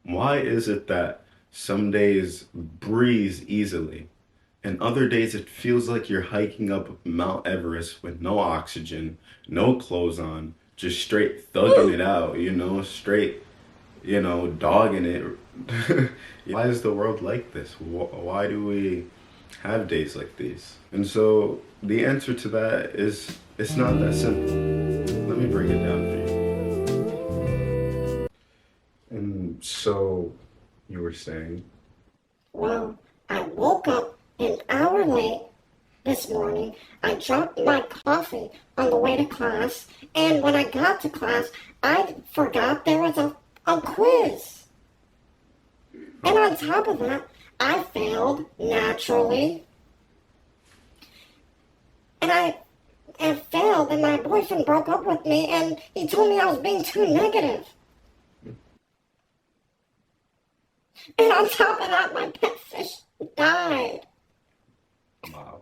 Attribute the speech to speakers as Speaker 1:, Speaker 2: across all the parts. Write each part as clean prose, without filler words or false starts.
Speaker 1: Why is it that some days breeze easily and other days it feels like you're hiking up Mount Everest with no oxygen, no clothes on, just straight thugging it out, straight, dogging it. Why is the world like this? Why do we have days like these? And so the answer to that is it's not that simple. Let me break it down for you. And so you were saying,
Speaker 2: Well, I woke up an hour late this morning. I dropped my coffee on the way to class, and when I got to class, I forgot there was a quiz. And on top of that, I failed naturally. And I failed, and my boyfriend broke up with me, and he told me I was being too negative. And on top of that, my pet fish died.
Speaker 1: wow.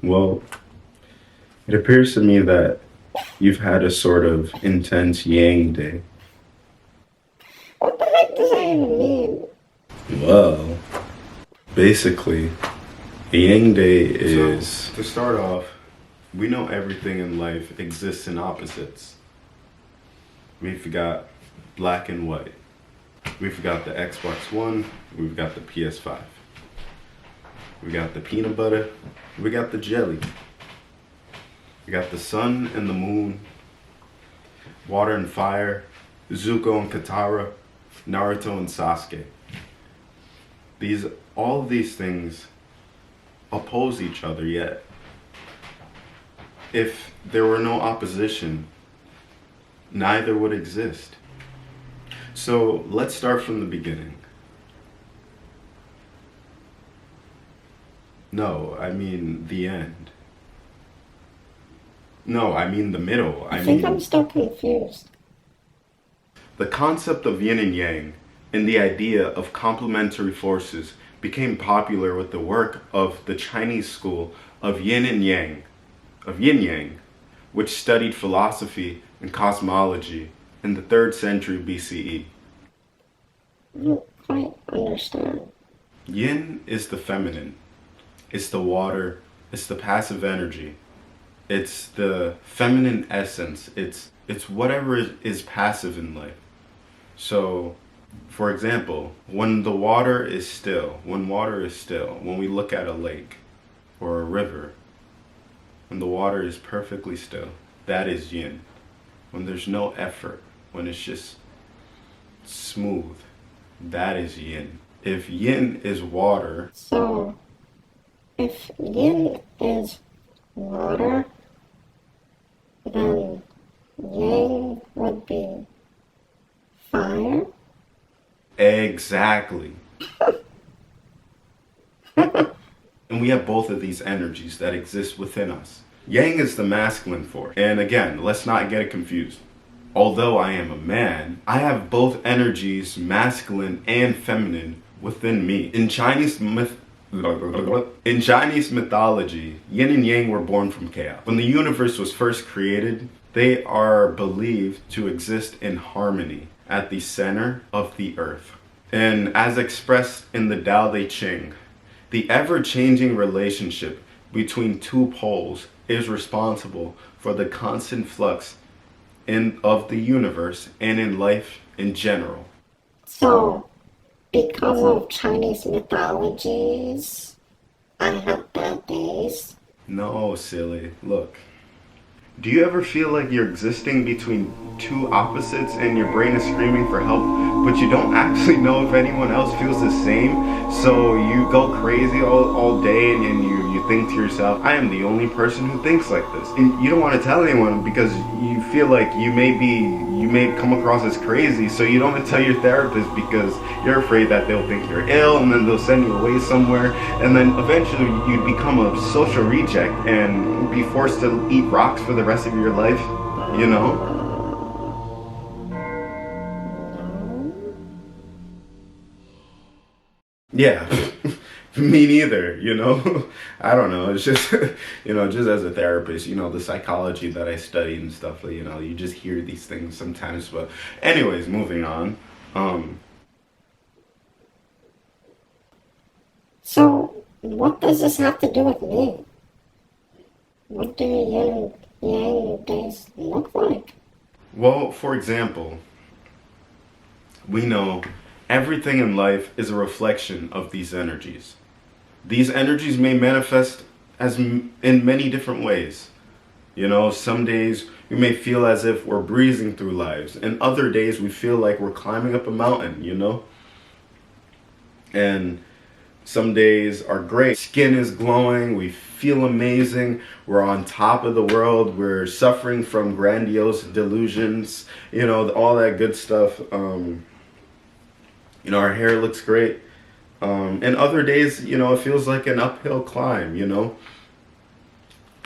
Speaker 1: Well, it appears to me that you've had a sort of intense yang day.
Speaker 2: What the heck does that even mean?
Speaker 1: Well, basically, a yang day is. So, to start off, we know everything in life exists in opposites. We've got black and white. We've got the Xbox One. We've got the PS5. We got the peanut butter. We got the jelly. We got the sun and the moon. Water and fire. Zuko and Katara. Naruto and Sasuke. All of these things oppose each other, yet if there were no opposition, neither would exist. So let's start from the beginning. No, I mean the end. No, I mean the middle.
Speaker 2: I think I'm still confused.
Speaker 1: The concept of yin and yang and the idea of complementary forces became popular with the work of the Chinese school of Yin and Yang, of yin-yang, which studied philosophy and cosmology in the 3rd century BCE.
Speaker 2: I don't quite understand.
Speaker 1: Yin is the feminine. It's the water. It's the passive energy. It's the feminine essence. It's whatever is passive in life. So, for example, when water is still, when we look at a lake or a river, when the water is perfectly still, that is yin. When there's no effort, when it's just smooth, that is yin. If yin is water...
Speaker 2: So, if yin is water, then yang would be fire?
Speaker 1: Exactly. And we have both of these energies that exist within us. Yang is the masculine force. And again, let's not get it confused. Although I am a man, I have both energies, masculine and feminine, within me. In Chinese mythology, yin and yang were born from chaos. When the universe was first created, they are believed to exist in harmony at the center of the earth. And as expressed in the Tao Te Ching, the ever-changing relationship between two poles is responsible for the constant flux of the universe and in life in general.
Speaker 2: So, because of Chinese mythologies, I have bad days?
Speaker 1: No, silly. Look. Do you ever feel like you're existing between two opposites and your brain is screaming for help, but you don't actually know if anyone else feels the same? So you go crazy all day and you think to yourself, I am the only person who thinks like this. And you don't want to tell anyone because you feel like you may come across as crazy, so you don't want to tell your therapist because you're afraid that they'll think you're ill and then they'll send you away somewhere, and then eventually you'd become a social reject and be forced to eat rocks for the rest of your life, you know? Yeah, Me neither, you know. I don't know. It's just, you know, just as a therapist, you know, the psychology that I study and stuff, you know, you just hear these things sometimes. But, anyways, moving on. Um,
Speaker 2: So, what does this have to do with me? What do yin and yang days look like?
Speaker 1: well, for example, we know everything in life is a reflection of these energies. These energies may manifest in many different ways. You know, some days we may feel as if we're breezing through lives, and other days we feel like we're climbing up a mountain, you know? And some days are great. Skin is glowing, we feel amazing, we're on top of the world, we're suffering from grandiose delusions, you know, all that good stuff. You know, our hair looks great. And other days, you know, it feels like an uphill climb, you know?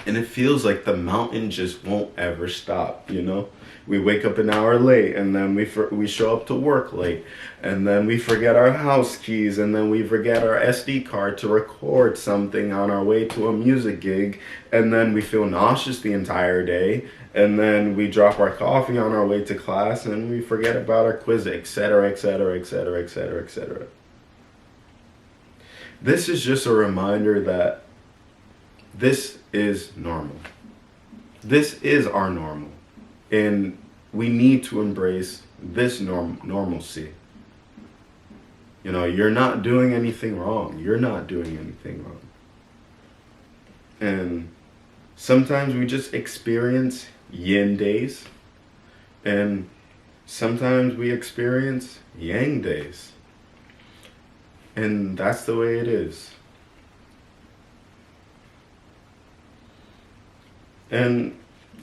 Speaker 1: And it feels like the mountain just won't ever stop, you know? We wake up an hour late, and then we show up to work late, and then we forget our house keys, and then we forget our SD card to record something on our way to a music gig, and then we feel nauseous the entire day, and then we drop our coffee on our way to class, and we forget about our quiz, etc., etc., etc., etc., etc. This is just a reminder that this is normal. This is our normal. And we need to embrace this normalcy. You know, you're not doing anything wrong. You're not doing anything wrong. And sometimes we just experience yin days. And sometimes we experience yang days. And that's the way it is. And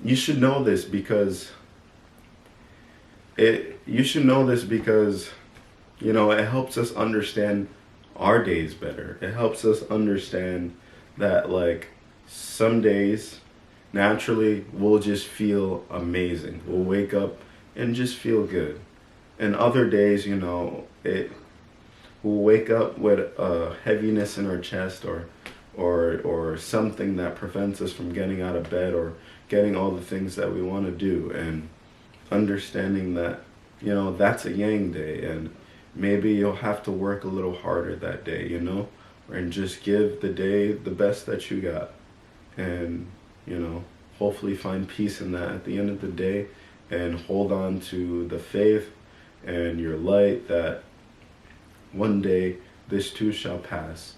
Speaker 1: you should know this because you know, it helps us understand our days better. It helps us understand that, like, some days naturally we'll just feel amazing. We'll wake up and just feel good. And other days, you know, we'll wake up with a heaviness in our chest or something that prevents us from getting out of bed or getting all the things that we want to do, and understanding that, you know, that's a yang day, and maybe you'll have to work a little harder that day, you know, and just give the day the best that you got, and, you know, hopefully find peace in that at the end of the day, and hold on to the faith and your light that one day this too shall pass.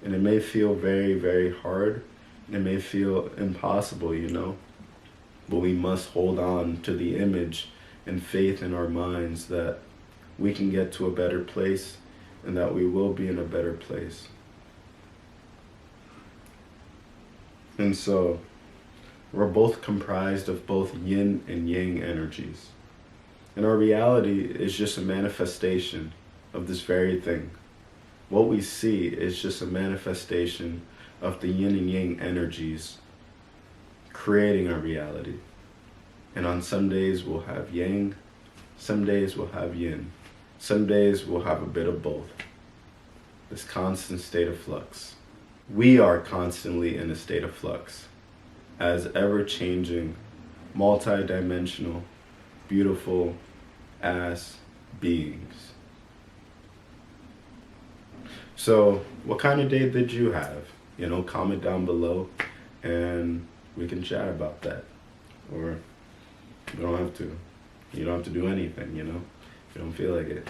Speaker 1: And it may feel very, very hard. It may feel impossible, you know. But we must hold on to the image and faith in our minds that we can get to a better place and that we will be in a better place. And so, we're both comprised of both yin and yang energies. And our reality is just a manifestation of this very thing. What we see is just a manifestation of the yin and yang energies creating our reality. And on some days we'll have yang, some days we'll have yin, some days we'll have a bit of both. This constant state of flux. We are constantly in a state of flux as ever-changing, multi-dimensional, beautiful ass beings. So, what kind of day did you have? You know, comment down below and we can chat about that. Or you don't have to. You don't have to do anything, you know, if you don't feel like it.